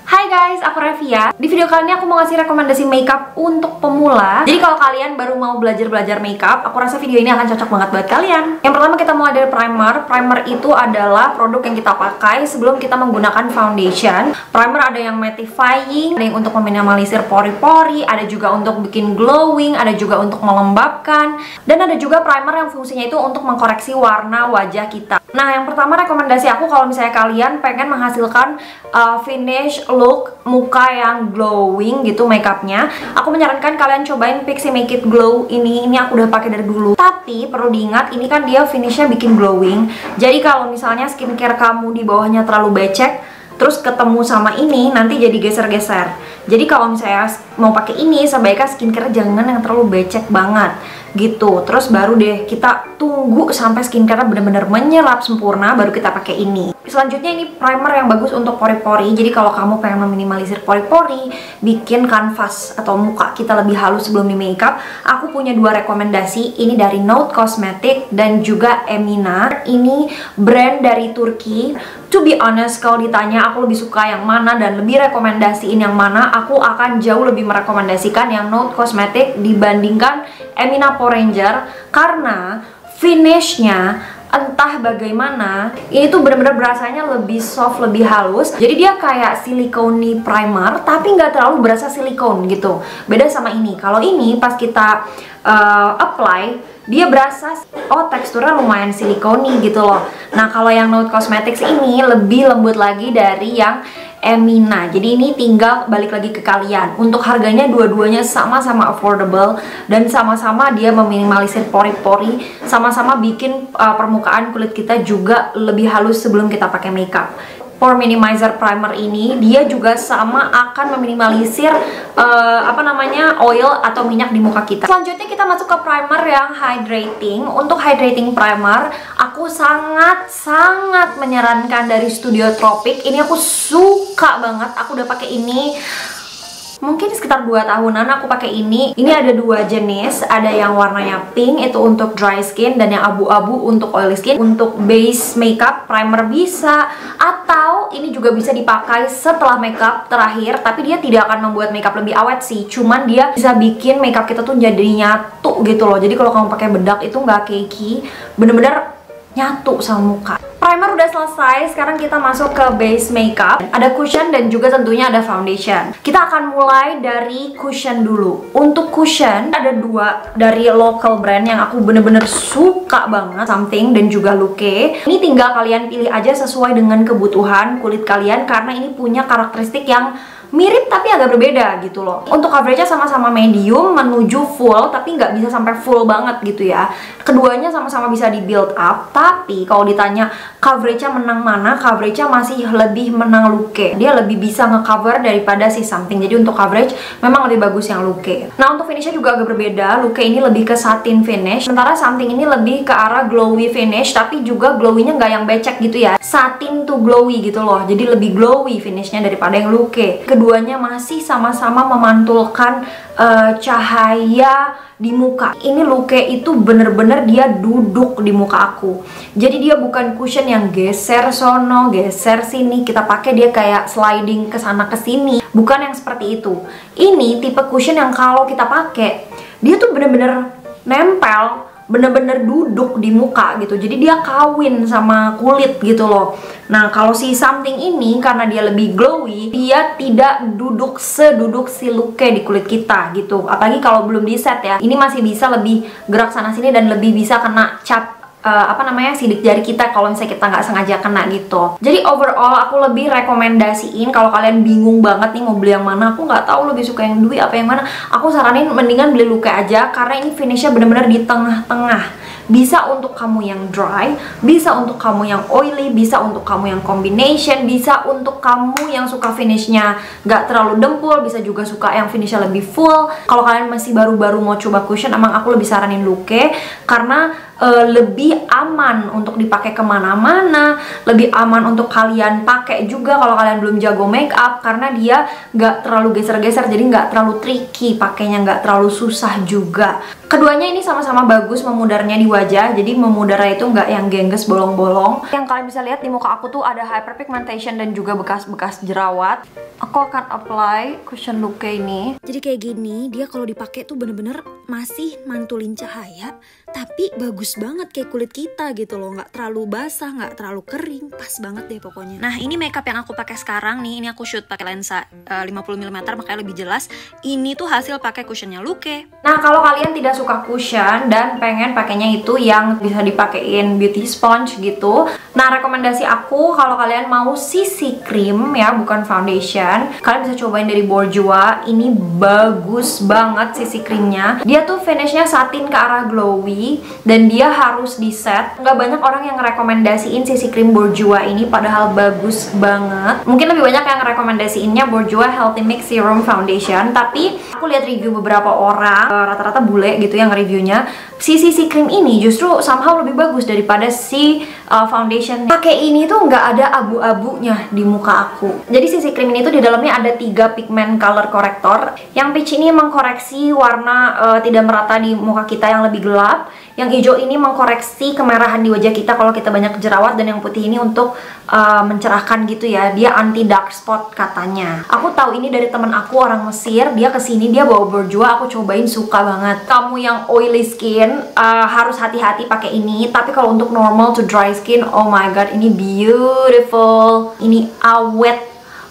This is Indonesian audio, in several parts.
Hai guys, aku Revia. Di video kali ini aku mau ngasih rekomendasi makeup untuk pemula. Jadi kalau kalian baru mau belajar makeup, aku rasa video ini akan cocok banget buat kalian. Yang pertama kita mulai dari primer. Primer itu adalah produk yang kita pakai sebelum kita menggunakan foundation. Primer ada yang mattifying, ada yang untuk meminimalisir pori-pori, ada juga untuk bikin glowing, ada juga untuk melembabkan, dan ada juga primer yang fungsinya itu untuk mengkoreksi warna wajah kita. Nah, yang pertama rekomendasi aku kalau misalnya kalian pengen menghasilkan finish look muka yang glowing gitu makeupnya, aku menyarankan kalian cobain Pixi Make It Glow ini aku udah pakai dari dulu. Tapi perlu diingat, ini kan dia finishnya bikin glowing. Jadi kalau misalnya skincare kamu di bawahnya terlalu becek, terus ketemu sama ini nanti jadi geser-geser. Jadi kalau misalnya mau pakai ini, sebaiknya skincare jangan yang terlalu becek banget gitu. Terus baru deh kita tunggu sampai skincare bener-bener menyerap sempurna, baru kita pakai ini. Selanjutnya ini primer yang bagus untuk pori-pori. Jadi kalau kamu pengen meminimalisir pori-pori, bikin kanvas atau muka kita lebih halus sebelum di makeup, aku punya dua rekomendasi. Ini dari Note Cosmetic dan juga Emina. Ini brand dari Turki. To be honest, kalau ditanya aku lebih suka yang mana dan lebih rekomendasiin yang mana, aku akan jauh lebih merekomendasikan yang Note Cosmetic dibandingkan Emina Pore Ranger, karena finishnya entah bagaimana, ini tuh bener-bener berasanya lebih soft, lebih halus. Jadi dia kayak silikoni primer, tapi nggak terlalu berasa silikon gitu. Beda sama ini. Kalau ini pas kita apply, dia berasa, oh teksturnya lumayan silikoni gitu loh. Nah kalau yang Note Cosmetics ini lebih lembut lagi dari yang Emina. Jadi ini tinggal balik lagi ke kalian. Untuk harganya dua-duanya sama-sama affordable dan sama-sama dia meminimalisir pori-pori, sama-sama bikin permukaan kulit kita juga lebih halus sebelum kita pakai makeup. Pore Minimizer Primer ini dia juga sama akan meminimalisir oil atau minyak di muka kita. Selanjutnya kita masuk ke primer yang hydrating. Untuk hydrating primer, aku sangat menyarankan dari Studio Tropic. Ini aku suka banget. Aku udah pakai ini mungkin sekitar 2 tahunan aku pakai ini. Ini ada dua jenis, ada yang warnanya pink itu untuk dry skin dan yang abu-abu untuk oily skin. Untuk base makeup primer bisa, atau ini juga bisa dipakai setelah makeup terakhir, tapi dia tidak akan membuat makeup lebih awet sih. Cuman dia bisa bikin makeup kita tuh jadi nyatu gitu loh. Jadi kalau kamu pakai bedak itu nggak cakey, bener-bener nyatu sama muka. Primer udah selesai, sekarang kita masuk ke base makeup. Ada cushion dan juga tentunya ada foundation. Kita akan mulai dari cushion dulu. Untuk cushion ada dua dari local brand yang aku bener-bener suka banget, Something dan juga Luke. Ini tinggal kalian pilih aja sesuai dengan kebutuhan kulit kalian, karena ini punya karakteristik yang mirip tapi agak berbeda gitu loh. Untuk coveragenya sama-sama medium menuju full, tapi nggak bisa sampai full banget gitu ya. Keduanya sama-sama bisa di build up, tapi kalau ditanya coveragenya menang mana, coveragenya masih lebih menang Luke. Dia lebih bisa nge-cover daripada si Something. Jadi untuk coverage memang lebih bagus yang Luke. Nah untuk finishnya juga agak berbeda. Luke ini lebih ke satin finish, sementara Something ini lebih ke arah glowy finish, tapi juga glowy-nya nggak yang becek gitu ya. Satin to glowy gitu loh. Jadi lebih glowy finishnya daripada yang Luke. Keduanya masih sama-sama memantulkan cahaya di muka. Ini Luke itu bener-bener dia duduk di muka aku. Jadi dia bukan cushion yang geser sono, geser sini, kita pakai dia kayak sliding ke sana ke sini. Bukan yang seperti itu. Ini tipe cushion yang kalau kita pakai, dia tuh bener-bener nempel, bener-bener duduk di muka gitu. Jadi dia kawin sama kulit gitu loh. Nah kalau si Something ini karena dia lebih glowy, dia tidak duduk seduduk si Luke di kulit kita gitu. Apalagi kalau belum di set ya. Ini masih bisa lebih gerak sana sini dan lebih bisa kena cap sidik jari kita kalau misalnya kita nggak sengaja kena gitu. Jadi overall aku lebih rekomendasiin kalau kalian bingung banget nih mau beli yang mana, aku nggak tahu lebih suka yang Dewy apa yang mana, aku saranin mendingan beli Luke aja, karena ini finishnya bener-bener di tengah-tengah. Bisa untuk kamu yang dry, bisa untuk kamu yang oily, bisa untuk kamu yang combination, bisa untuk kamu yang suka finishnya nggak terlalu dempul, bisa juga suka yang finishnya lebih full. Kalau kalian masih baru-baru mau coba cushion, emang aku lebih saranin Luke karena lebih aman untuk dipakai kemana-mana, lebih aman untuk kalian pakai juga kalau kalian belum jago make up, karena dia nggak terlalu geser-geser, jadi nggak terlalu tricky pakainya, nggak terlalu susah juga. Keduanya ini sama-sama bagus memudarnya di wajah, jadi memudarnya itu nggak yang gengges bolong-bolong. Yang kalian bisa lihat di muka aku tuh ada hyperpigmentation dan juga bekas-bekas jerawat. Aku akan apply cushion look ini. Jadi kayak gini, dia kalau dipakai tuh bener-bener masih mantulin cahaya, tapi bagus banget kayak kulit kita gitu loh, nggak terlalu basah, nggak terlalu kering, pas banget deh pokoknya. Nah ini makeup yang aku pakai sekarang nih, ini aku shoot pakai lensa 50 mm makanya lebih jelas. Ini tuh hasil pakai cushionnya Luke. Nah kalau kalian tidak suka cushion dan pengen pakainya itu yang bisa dipakein beauty sponge gitu, nah rekomendasi aku kalau kalian mau CC cream ya, bukan foundation, kalian bisa cobain dari Bourjois. Ini bagus banget CC creamnya. Dia tuh finishnya satin ke arah glowy dan dia harus di set. Nggak banyak orang yang ngerekomendasiin CC cream Bourjois ini, padahal bagus banget. Mungkin lebih banyak yang ngerekomendasiinnya Bourjois Healthy Mix Serum Foundation, tapi aku lihat review beberapa orang, rata-rata bule gitu yang reviewnya, si CC cream ini justru somehow lebih bagus daripada si foundation. Pakai ini tuh nggak ada abu-abunya di muka aku. Jadi CC cream ini tuh di dalamnya ada 3 pigment color corrector. Yang peach ini mengkoreksi warna tidak merata di muka kita yang lebih gelap. Yang hijau ini mengkoreksi kemerahan di wajah kita kalau kita banyak jerawat, dan yang putih ini untuk mencerahkan gitu ya. Dia anti dark spot katanya. Aku tahu ini dari temen aku orang Mesir. Dia kesini, dia bawa Bourjois, aku cobain, suka banget. Kamu yang oily skin harus hati-hati pakai ini. Tapi kalau untuk normal to dry skin, oh my god, ini beautiful. Ini awet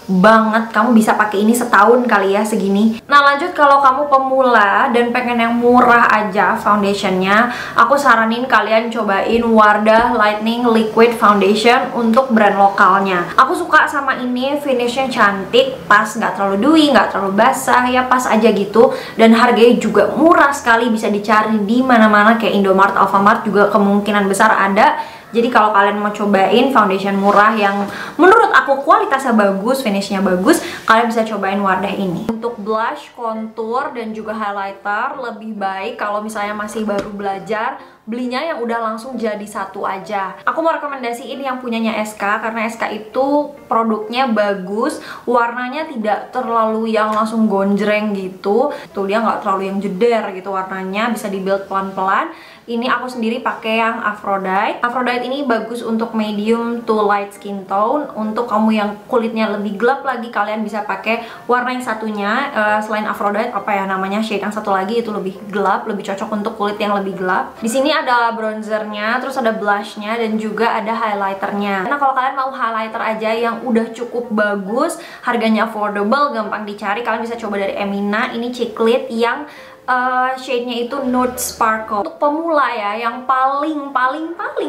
banget, kamu bisa pakai ini setahun kali ya segini. Nah lanjut, kalau kamu pemula dan pengen yang murah aja foundationnya, aku saranin kalian cobain Wardah Lightening Liquid Foundation untuk brand lokalnya. Aku suka sama ini, finishnya cantik, pas, nggak terlalu dewy, nggak terlalu basah, ya pas aja gitu. Dan harganya juga murah sekali, bisa dicari di mana-mana kayak Indomart, Alfamart juga kemungkinan besar ada. Jadi kalau kalian mau cobain foundation murah yang menurut aku kualitasnya bagus, finishnya bagus, kalian bisa cobain Wardah ini. Untuk blush, contour, dan juga highlighter, lebih baik kalau misalnya masih baru belajar, belinya yang udah langsung jadi satu aja. Aku mau rekomendasiin yang punyanya SK, karena SK itu produknya bagus, warnanya tidak terlalu yang langsung gonjreng gitu. Tuh dia nggak terlalu yang jeder gitu warnanya, bisa di-build pelan-pelan. Ini aku sendiri pakai yang Aphrodite. Aphrodite ini bagus untuk medium to light skin tone. Untuk kamu yang kulitnya lebih gelap lagi, kalian bisa pakai warna yang satunya. Selain Aphrodite, apa ya namanya, shade yang satu lagi itu lebih gelap, lebih cocok untuk kulit yang lebih gelap. Di sini ada bronzernya, terus ada blushnya, dan juga ada highlighternya. Nah kalau kalian mau highlighter aja yang udah cukup bagus, harganya affordable, gampang dicari, kalian bisa coba dari Emina. Ini Chiclet yang shade-nya itu Nude Sparkle. Untuk pemula ya, yang paling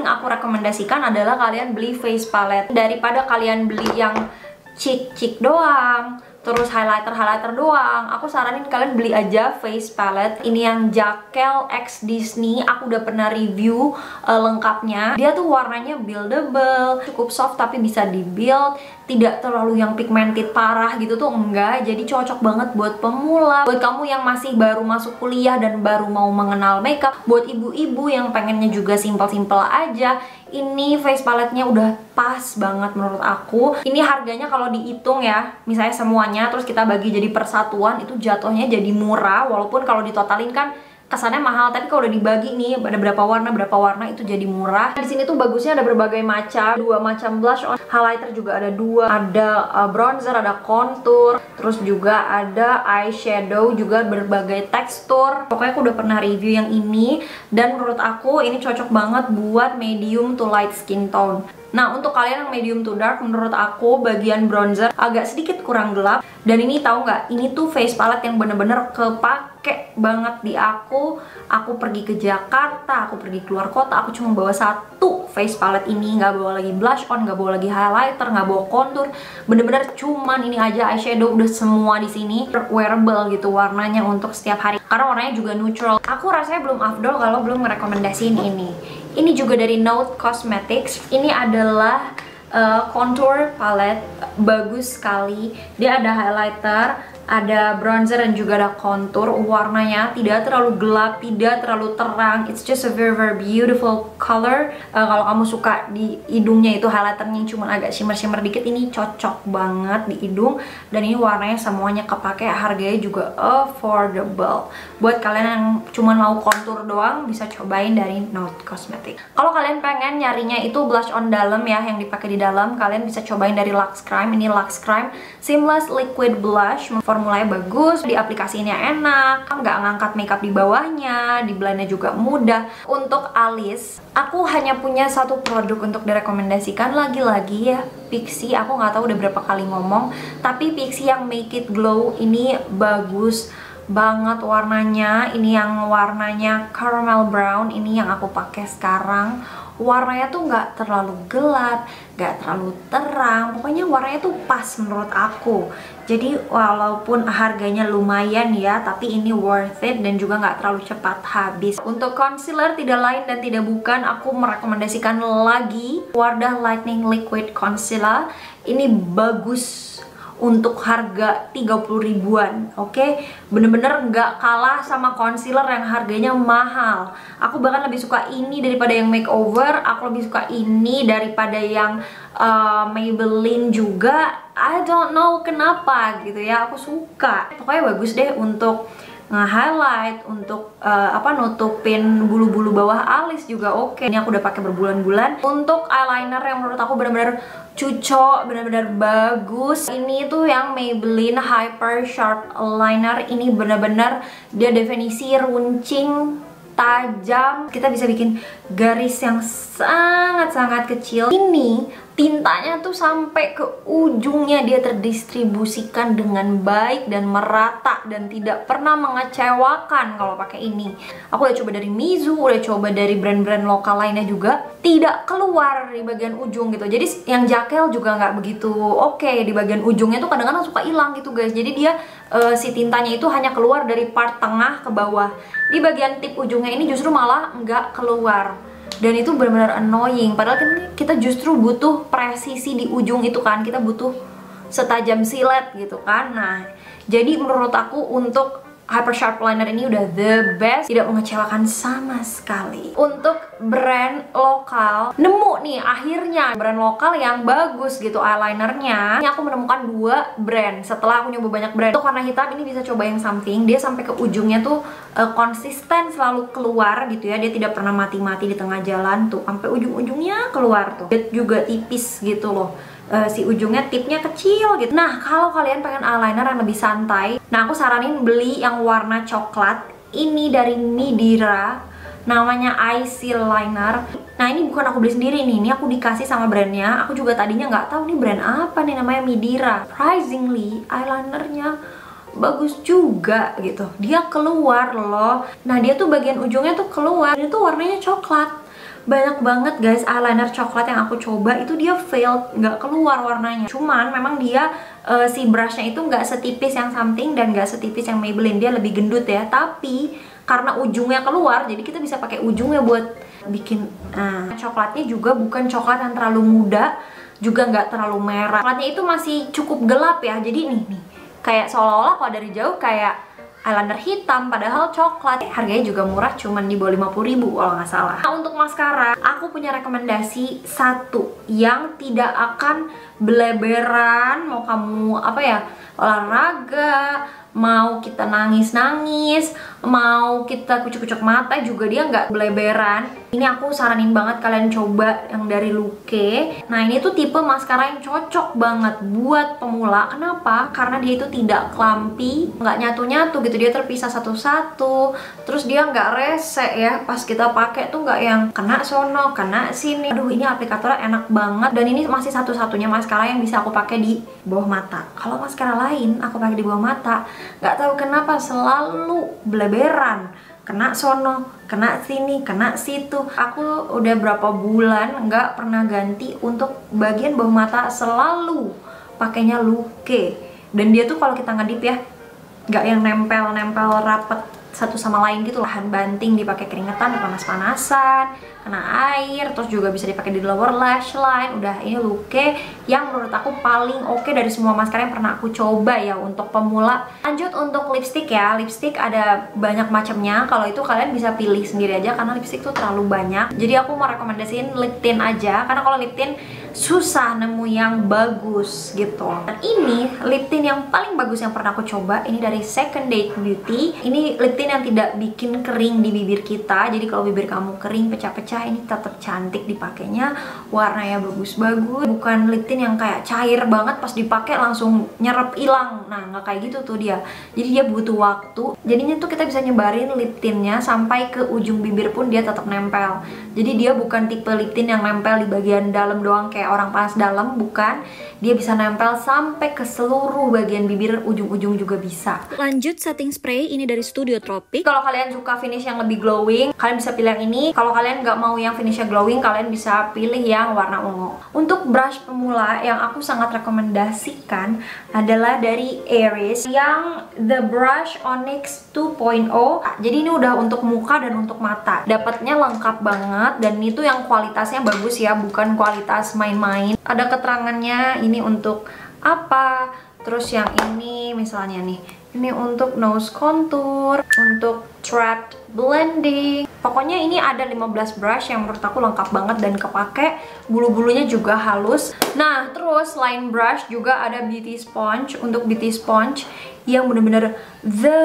aku rekomendasikan adalah kalian beli face palette daripada kalian beli yang cheek doang, terus highlighter doang. Aku saranin kalian beli aja face palette. Ini yang Jaquel X Disney. Aku udah pernah review lengkapnya. Dia tuh warnanya buildable, cukup soft tapi bisa di-build, tidak terlalu yang pigmented parah gitu tuh enggak. Jadi cocok banget buat pemula, buat kamu yang masih baru masuk kuliah dan baru mau mengenal makeup, buat ibu-ibu yang pengennya juga simple-simple aja. Ini face palette-nya udah pas banget menurut aku. Ini harganya kalau dihitung ya, misalnya semuanya terus kita bagi jadi persatuan, itu jatuhnya jadi murah. Walaupun kalau ditotalin kan kesannya mahal, tapi kalau udah dibagi nih ada berapa warna itu jadi murah. Di sini tuh bagusnya ada berbagai macam, 2 macam blush on, highlighter juga ada 2, ada bronzer, ada contour, terus juga ada eyeshadow juga berbagai tekstur. Pokoknya aku udah pernah review yang ini dan menurut aku ini cocok banget buat medium to light skin tone. Nah untuk kalian yang medium to dark, menurut aku bagian bronzer agak sedikit kurang gelap. Dan ini tahu nggak, ini tuh face palette yang bener-bener kepake banget di aku. Aku pergi ke Jakarta, aku pergi keluar kota, aku cuma bawa satu face palette ini, nggak bawa lagi blush on, nggak bawa lagi highlighter, nggak bawa contour, bener-bener cuman ini aja, eyeshadow udah semua di sini. Wearable gitu warnanya untuk setiap hari, karena warnanya juga neutral. Aku rasanya belum afdol kalau belum merekomendasiin ini. Ini juga dari Note Cosmetics. Ini adalah contour palette, bagus sekali. Dia ada highlighter, ada bronzer, dan juga ada contour. Warnanya tidak terlalu gelap, tidak terlalu terang. It's just a very beautiful color. Kalau kamu suka di hidungnya itu highlighternya cuma agak shimmer dikit, ini cocok banget di hidung. Dan ini warnanya semuanya kepake, harganya juga affordable. Buat kalian yang cuma mau contour doang, bisa cobain dari Note Cosmetics. Kalau kalian pengen nyarinya itu blush on dalam ya, yang dipakai di dalam, kalian bisa cobain dari Lux Crime. Ini Lux Crime Seamless Liquid Blush. Formulanya bagus, di aplikasinya enak, nggak ngangkat makeup di bawahnya, di blendnya juga mudah. Untuk alis, aku hanya punya satu produk untuk direkomendasikan, lagi-lagi ya, Pixi. Aku nggak tahu udah berapa kali ngomong, tapi Pixi yang Make It Glow ini bagus banget warnanya. Ini yang warnanya caramel brown, ini yang aku pakai sekarang. Warnanya tuh nggak terlalu gelap, nggak terlalu terang, pokoknya warnanya tuh pas menurut aku. Jadi walaupun harganya lumayan ya, tapi ini worth it dan juga nggak terlalu cepat habis. Untuk concealer, tidak lain dan tidak bukan, aku merekomendasikan lagi Wardah Lightning Liquid Concealer. Ini bagus untuk harga 30 ribuan, oke? Bener-bener nggak kalah sama concealer yang harganya mahal. Aku bahkan lebih suka ini daripada yang makeover. Aku lebih suka ini daripada yang Maybelline juga. I don't know kenapa gitu ya, aku suka. Pokoknya bagus deh untuk nge-highlight, untuk nutupin bulu-bulu bawah alis juga oke. Ini aku udah pakai berbulan-bulan. Untuk eyeliner yang menurut aku benar-benar cucok, benar-benar bagus. Ini tuh yang Maybelline Hyper Sharp Liner. Ini benar-benar dia definisi runcing, tajam. Kita bisa bikin garis yang sangat-sangat kecil. Ini tintanya tuh sampai ke ujungnya, dia terdistribusikan dengan baik dan merata dan tidak pernah mengecewakan kalau pakai ini. Aku udah coba dari Mizu, udah coba dari brand-brand lokal lainnya juga, tidak keluar di bagian ujung gitu. Jadi yang jakel juga nggak begitu oke. Di bagian ujungnya tuh kadang-kadang suka hilang gitu guys. Jadi dia si tintanya itu hanya keluar dari part tengah ke bawah. Di bagian tip ujungnya ini justru malah nggak keluar. Dan itu benar-benar annoying. Padahal kan kita justru butuh presisi di ujung itu kan. Kita butuh setajam silet gitu kan. Nah, jadi menurut aku untuk Hyper Sharp Liner ini udah the best, tidak mengecewakan sama sekali. Untuk brand lokal, nemu nih akhirnya brand lokal yang bagus gitu eyelinernya. Ini aku menemukan 2 brand setelah aku nyoba banyak brand. Untuk warna hitam ini bisa coba yang Something. Dia sampai ke ujungnya tuh konsisten selalu keluar gitu ya. Dia tidak pernah mati-mati di tengah jalan tuh, sampai ujung-ujungnya keluar tuh. Dia juga tipis gitu loh. Si ujungnya tipnya kecil gitu. Nah, kalau kalian pengen eyeliner yang lebih santai, nah aku saranin beli yang warna coklat. Ini dari Midira, namanya Icy Liner. Nah, ini bukan aku beli sendiri nih, ini aku dikasih sama brandnya. Aku juga tadinya nggak tahu nih brand apa nih, namanya Midira. Surprisingly, eyelinernya bagus juga gitu. Dia keluar loh. Nah, dia tuh bagian ujungnya tuh keluar. Ini tuh warnanya coklat. Banyak banget guys eyeliner coklat yang aku coba itu dia failed, nggak keluar warnanya. Cuman memang dia si brushnya itu nggak setipis yang Something dan nggak setipis yang Maybelline. Dia lebih gendut ya, tapi karena ujungnya keluar jadi kita bisa pakai ujungnya buat bikin. Coklatnya juga bukan coklat yang terlalu muda, juga nggak terlalu merah. Coklatnya itu masih cukup gelap ya, jadi nih kayak seolah-olah kalau dari jauh kayak eyeliner hitam, padahal coklat. Harganya juga murah, cuman di bawah 50 ribu kalau nggak salah. Nah, untuk maskara, aku punya rekomendasi satu yang tidak akan beleberan. Mau kamu olahraga, mau kita nangis-nangis, mau kita kucuk-kucuk mata juga dia nggak beleberan. Ini aku saranin banget kalian coba yang dari Luke. Nah, ini tuh tipe maskara yang cocok banget buat pemula. Kenapa? Karena dia itu tidak clumpy, nggak nyatu-nyatu gitu. Dia terpisah satu-satu. Terus dia nggak rese ya. Pas kita pakai tuh nggak yang kena sono, kena sini. Aduh, ini aplikatornya enak banget. Dan ini masih satu-satunya maskara yang bisa aku pakai di bawah mata. Kalau maskara lain aku pakai di bawah mata, nggak tahu kenapa selalu beleberan, kena sono, kena sini, kena situ. Aku udah berapa bulan nggak pernah ganti untuk bagian bawah mata, selalu pakainya Luke. Dan dia tuh kalau kita ngedip ya, nggak yang nempel-nempel rapet satu sama lain gitu. Bahan banting dipakai keringetan, panas-panasan, kena air, terus juga bisa dipakai di lower lash line. Udah, ini look yang menurut aku paling oke dari semua maskara yang pernah aku coba ya untuk pemula. Lanjut untuk lipstick ya. Lipstick ada banyak macamnya. Kalau itu kalian bisa pilih sendiri aja karena lipstick tuh terlalu banyak. Jadi aku mau rekomendasiin lip tint aja karena kalau lip tint susah nemu yang bagus gitu. Dan ini lip tint yang paling bagus yang pernah aku coba, ini dari Second Date Beauty. Ini lip tint yang tidak bikin kering di bibir kita. Jadi kalau bibir kamu kering pecah-pecah, ini tetap cantik dipakainya. Warnanya bagus-bagus. Bukan lip tint yang kayak cair banget pas dipakai langsung nyerap hilang. Nah, nggak kayak gitu tuh dia. Jadi dia butuh waktu. Jadinya tuh kita bisa nyebarin lip tintnya sampai ke ujung bibir pun dia tetap nempel. Jadi dia bukan tipe lip tint yang nempel di bagian dalam doang kayak orang panas dalam, bukan. Dia bisa nempel sampai ke seluruh bagian bibir, ujung-ujung juga bisa. Lanjut setting spray, ini dari Studio Tropic. Kalau kalian suka finish yang lebih glowing, kalian bisa pilih yang ini. Kalau kalian nggak mau yang finishnya glowing, kalian bisa pilih yang warna ungu. Untuk brush pemula yang aku sangat rekomendasikan adalah dari Aries yang The Brush Onyx 2.0. Jadi ini udah untuk muka dan untuk mata. Dapatnya lengkap banget dan itu yang kualitasnya bagus ya, bukan kualitas main-main. Ada keterangannya ini untuk apa. Terus yang ini misalnya nih, ini untuk nose contour, untuk thread blending. Pokoknya ini ada 15 brush yang menurut aku lengkap banget dan kepake. Bulu-bulunya juga halus. Nah, terus selain brush juga ada beauty sponge. Untuk beauty sponge yang bener-bener the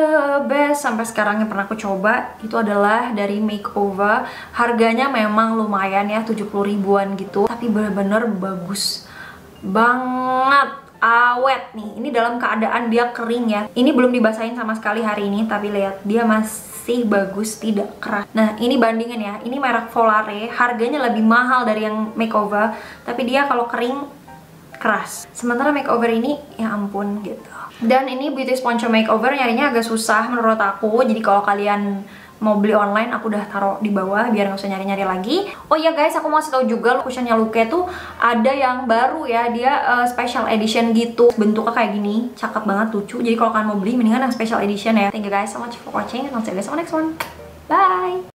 best sampai sekarang yang pernah aku coba, itu adalah dari Makeover. Harganya memang lumayan ya, 70 ribuan gitu, tapi bener-bener bagus banget. Awet nih, ini dalam keadaan dia kering ya. Ini belum dibasahin sama sekali hari ini, tapi lihat dia masih bagus, tidak keras. Nah, ini bandingin ya. Ini merek Volare, harganya lebih mahal dari yang Makeover, tapi dia kalau kering keras. Sementara Makeover ini ya ampun gitu. Dan ini beauty sponge Makeover nyarinya agak susah menurut aku. Jadi kalau kalian mau beli online, aku udah taruh di bawah biar nggak usah nyari-nyari lagi. Oh iya guys, aku mau kasih tahu juga cushionnya Luke tuh ada yang baru ya. Dia special edition gitu, bentuknya kayak gini, cakep banget, lucu. Jadi kalau kalian mau beli, mendingan yang special edition ya. Thank you guys so much for watching, and I'll see you guys on the next one. Bye.